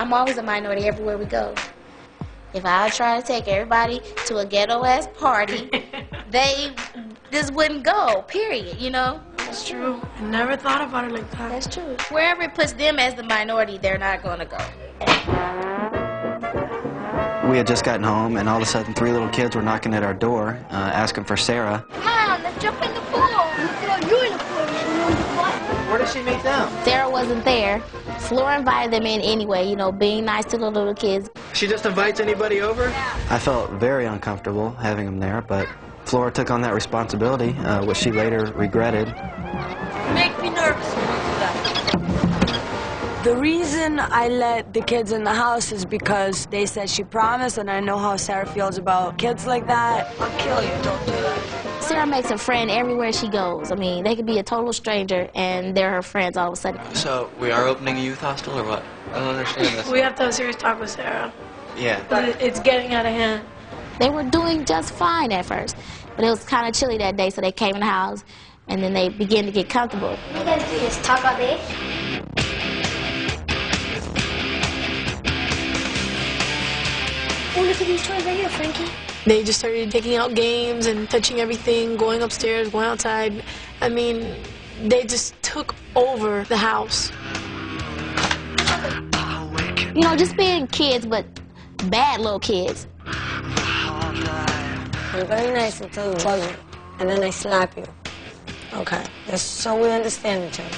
I'm always a minority everywhere we go. If I try to take everybody to a ghetto-ass party, they just wouldn't go, period, you know? That's true. I never thought about it like that. That's true. Wherever it puts them as the minority, they're not going to go. We had just gotten home, and all of a sudden, 3 little kids were knocking at our door, asking for Sarah. Come on, let's jump in the pool. You're in the pool. Where did she meet them? Sarah wasn't there. Flora invited them in anyway, you know, being nice to the little kids. She just invites anybody over? I felt very uncomfortable having them there, but Flora took on that responsibility, which she later regretted. You make me nervous when you do that. The reason I let the kids in the house is because they said she promised, and I know how Sarah feels about kids like that. I'll kill you. Don't do that. Sarah makes a friend everywhere she goes. I mean, they could be a total stranger, and they're her friends all of a sudden. So, we are opening a youth hostel, or what? I don't understand this. We have to have a serious talk with Sarah. Yeah. But it's getting out of hand. They were doing just fine at first, but it was kind of chilly that day, so they came in the house, and then they began to get comfortable. What you guys do? Just talk all day? Oh, look at these toys right here, Frankie. They just started taking out games and touching everything, going upstairs, going outside. I mean, they just took over the house. You know, just being kids, but bad little kids. I'm very nice until you bug me, and then I slap you. Okay, just so we understand each other.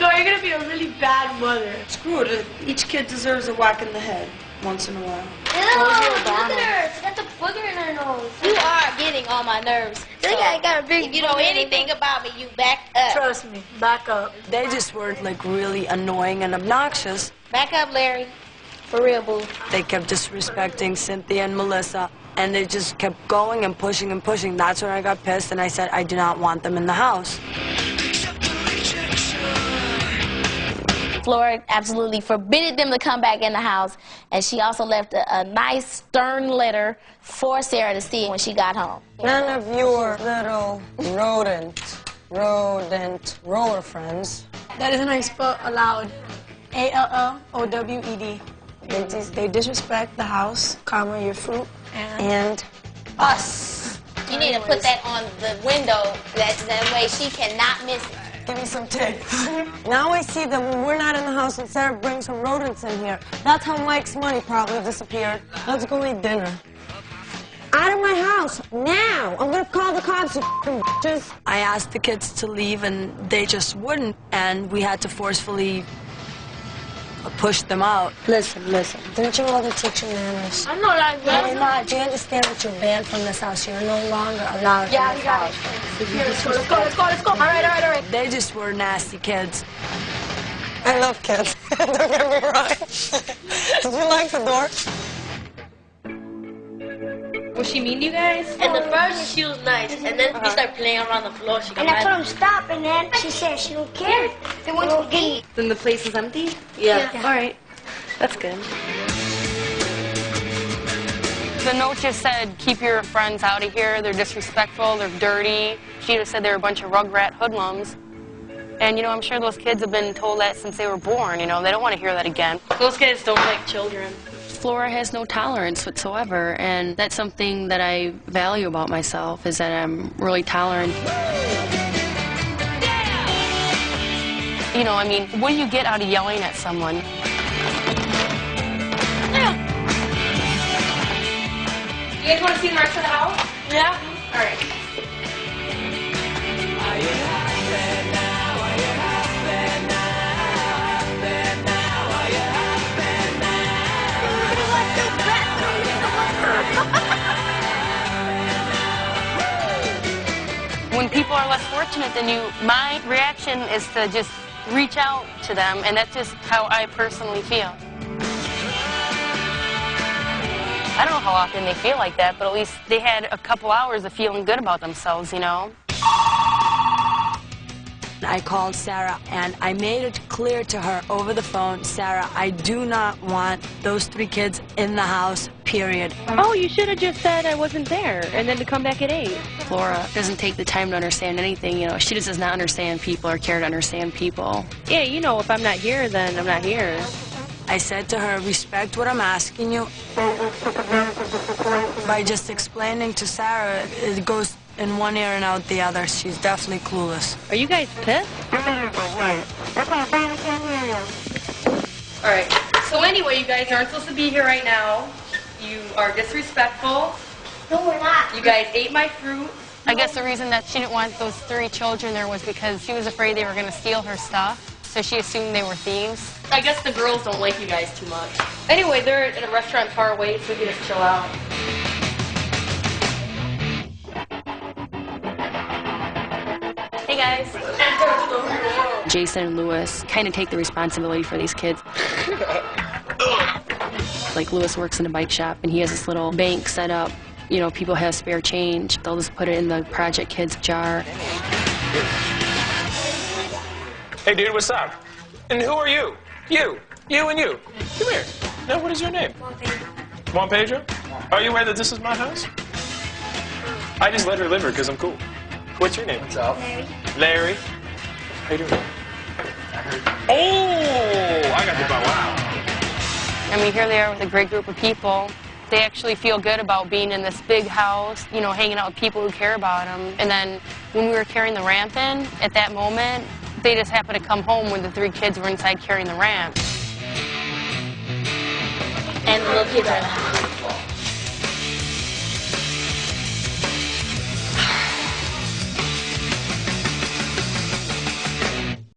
No, you're gonna be a really bad mother. Screw it. Each kid deserves a whack in the head once in a while. Ew, look at her. She got the booger in her nose. You are getting on my nerves. This guy got a big If you know anything about me, you back up. Trust me, back up. They just were like really annoying and obnoxious. Back up, Larry. For real, boo. They kept disrespecting Cynthia and Melissa, and they just kept going and pushing and pushing. That's when I got pissed, and I said I do not want them in the house. Flora absolutely forbidden them to come back in the house, and she also left a nice, stern letter for Sarah to see when she got home. None of your little rodent roller friends. That isn't how you spell allowed. A-L-L-O-W-E-D. They disrespect the house, comma, your fruit, And us. You need to put that on the window, that way she cannot miss it. give me some tape. Now I see that when we're not in the house and Sarah brings some rodents in here. That's how Mike's money probably disappeared. Let's go eat dinner. Out of my house, now! I'm gonna call the cops, you f***ing bitches. I asked the kids to leave, and they just wouldn't, and we had to forcefully push them out. Listen. Didn't your mother teach you manners? I'm not like You're not. Do you understand that you're banned from this house? You're no longer allowed in this house. Let's go. All right. They just were nasty kids. I love kids. Don't get me wrong. Did you like the door? Was she mean to you guys? And the first, she was nice, and then we started playing around the floor. She got mad. And I told him stop, and then she said she don't care. They went to eat. Then the place is empty? Yeah. All right. That's good. The note just said, keep your friends out of here. They're disrespectful, they're dirty. She just said they're a bunch of rugrat hoodlums. And, you know, I'm sure those kids have been told that since they were born, you know. They don't want to hear that again. Those kids don't like children. Flora has no tolerance whatsoever, and that's something that I value about myself, is that I'm really tolerant. You know, I mean, what do you get out of yelling at someone? You guys want to see the rest of the house? Yeah. All right. When people are less fortunate than you, my reaction is to just reach out to them, and that's just how I personally feel. I don't know how often they feel like that, but at least they had a couple hours of feeling good about themselves, you know? I called Sarah and I made it clear to her over the phone, Sarah, I do not want those 3 kids in the house, period. Oh, you should have just said I wasn't there and then to come back at 8. Flora doesn't take the time to understand anything, you know. She just does not understand people or care to understand people. Yeah, you know, if I'm not here, then I'm not here. I said to her, respect what I'm asking you. By just explaining to Sarah, it goes in one ear and out the other. She's definitely clueless. Are you guys pissed? All right. So anyway, you guys aren't supposed to be here right now. You are disrespectful. No, we're not. You guys ate my fruit. I guess the reason that she didn't want those 3 children there was because she was afraid they were going to steal her stuff. So she assumed they were thieves. I guess the girls don't like you guys too much. Anyway, they're at a restaurant far away, so we can just chill out. Hey guys. Jason and Lewis kind of take the responsibility for these kids. Like Lewis works in a bike shop and he has this little bank set up. You know, people have spare change. They'll just put it in the Project Kids jar. Hey dude, what's up? And who are you? You and you. Come here. Now, what is your name? Juan Pedro. Are you aware that this is my house? I just let her live here because I'm cool. What's your name? What's up? Larry. How you doing? Oh, I got the ball. Wow. I mean, here they are with a great group of people. They actually feel good about being in this big house, you know, hanging out with people who care about them. And then when we were carrying the ramp in, at that moment, they just happened to come home when the 3 kids were inside carrying the ramp. And the little kids are in the house.